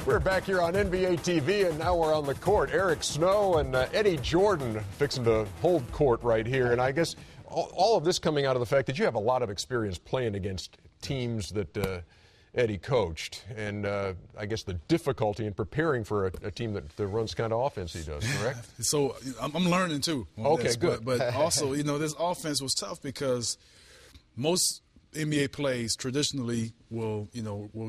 We're back here on NBA TV, and now we're on the court. Eric Snow and Eddie Jordan fixing to hold court right here. And I guess all of this coming out of the fact that you have a lot of experience playing against teams that Eddie coached. And I guess the difficulty in preparing for a team that runs the kind of offense he does, correct? So I'm learning, too. Okay, this, good. But also, this offense was tough because most NBA plays traditionally will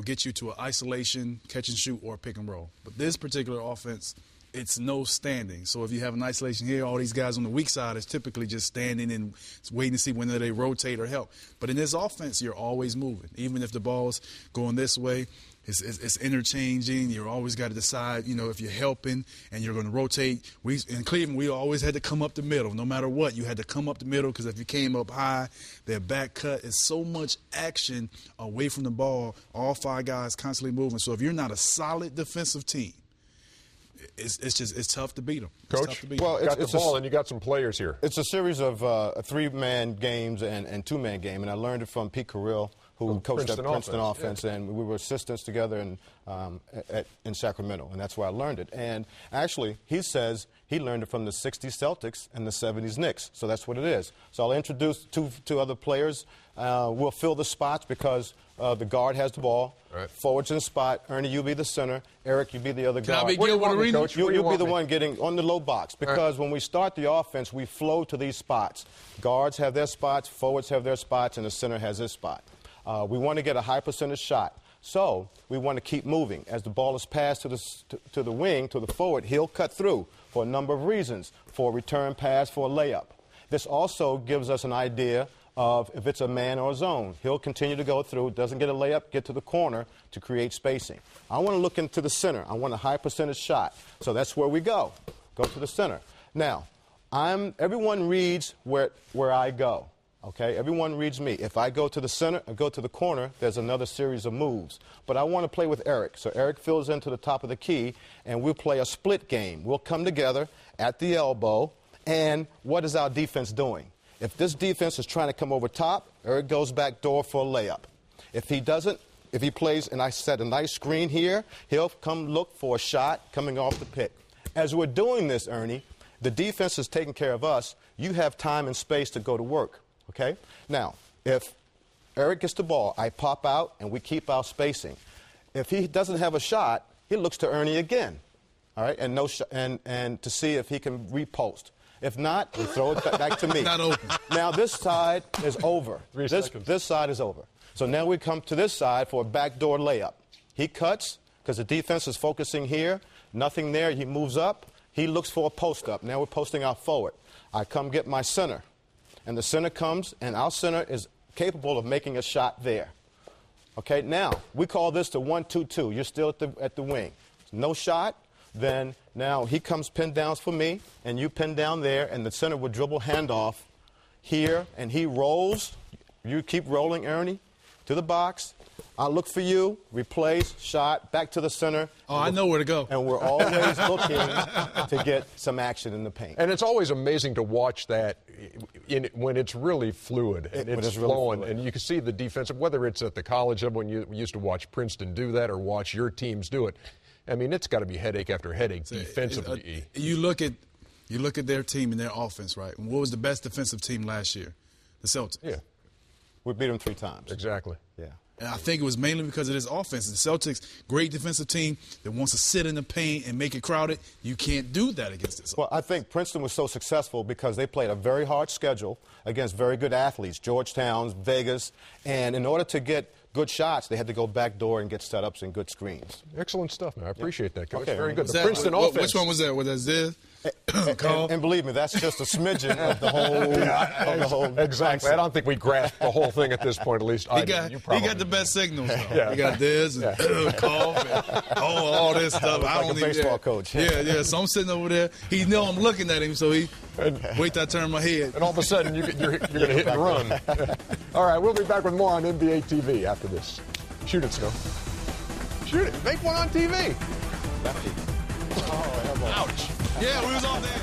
get you to an isolation, catch and shoot, or pick and roll. But this particular offense, it's no standing. So if you have an isolation here, all these guys on the weak side is typically just standing and waiting to see whether they rotate or help. But in this offense, you're always moving. Even if the ball's going this way, it's interchanging. You're always got to decide, if you're helping and you're going to rotate. In Cleveland, we always had to come up the middle. No matter what, you had to come up the middle because if you came up high, their back cut is so much action away from the ball, all five guys constantly moving. So if you're not a solid defensive team, it's tough to beat them. Coach, well, got the ball and you got some players here. It's a series of three-man games and two-man game, and I learned it from Pete Carrill, who coached at Princeton offense, and we were assistants together in Sacramento, and that's where I learned it. And actually, he says he learned it from the 60s Celtics and the 70s Knicks, so that's what it is. So I'll introduce two other players. We'll fill the spots because the guard has the ball. Right. Forwards in the spot. Ernie, you be the center. Eric, you be the other guard. Can I be What do you want me, Coach? You'll be the one getting on the low box because when we start the offense, we flow to these spots. Guards have their spots, forwards have their spots, and the center has his spot. We want to get a high percentage shot. So we want to keep moving. As the ball is passed to the wing, to the forward, he'll cut through for a number of reasons, for a return pass, for a layup. This also gives us an idea of if it's a man or a zone. He'll continue to go through, doesn't get a layup, get to the corner to create spacing. I want to look into the center. I want a high percentage shot. So that's where we go. Go to the center. Now, everyone reads where I go. Okay, everyone reads me. If I go to the center and go to the corner, there's another series of moves. But I want to play with Eric. So Eric fills into the top of the key, and we'll play a split game. We'll come together at the elbow, and what is our defense doing? If this defense is trying to come over top, Eric goes back door for a layup. If he doesn't, if he plays, and I set a nice screen here, he'll come look for a shot coming off the pick. As we're doing this, Ernie, the defense is taking care of us. You have time and space to go to work. Okay? Now, if Eric gets the ball, I pop out, and we keep our spacing. If he doesn't have a shot, he looks to Ernie again, all right, and to see if he can repost. If not, we throw it back to me. Not open. Now, this side is over. This side is over. So now we come to this side for a backdoor layup. He cuts because the defense is focusing here. Nothing there. He moves up. He looks for a post-up. Now we're posting out forward. I come get my center. And the center comes, and our center is capable of making a shot there. Okay, now, we call this the 1-2-2. You're still at the wing. No shot, then now he comes pinned down for me, and you pin down there, and the center will dribble handoff here, and he rolls. You keep rolling, Ernie, to the box. I'll look for you, replace, shot, back to the center. Oh, I know where to go. And we're always looking to get some action in the paint. And it's always amazing to watch that when it's really fluid and it's flowing. Really, and you can see the defensive, whether it's at the college level when you used to watch Princeton do that or watch your teams do it. I mean, it's got to be headache after headache defensively. You look at their team and their offense, right? And what was the best defensive team last year? The Celtics. Yeah. We beat them 3 times. Exactly. Yeah. And I think it was mainly because of this offense. The Celtics, great defensive team that wants to sit in the paint and make it crowded. You can't do that against this. Well, I think Princeton was so successful because they played a very hard schedule against very good athletes, Georgetown, Vegas, and in order to get good shots, they had to go back door and get setups and good screens. Excellent stuff, man. I appreciate that, Coach. Okay. Very good. The Princeton offense. Which one was that? Was that Ziv? And believe me, that's just a smidgen of the whole. Exactly. I don't think we grasp the whole thing at this point. At least he got the best signals. Yeah. He got this and cough and all this stuff. I don't like a baseball coach. Yeah. So I'm sitting over there. He know I'm looking at him, so he wait till I turn my head. And all of a sudden you're going to hit and run. All right, we'll be back with more on NBA TV after this. Shoot it, Snow. Shoot it. Make one on TV. Oh, Ouch. Yeah, we was on there.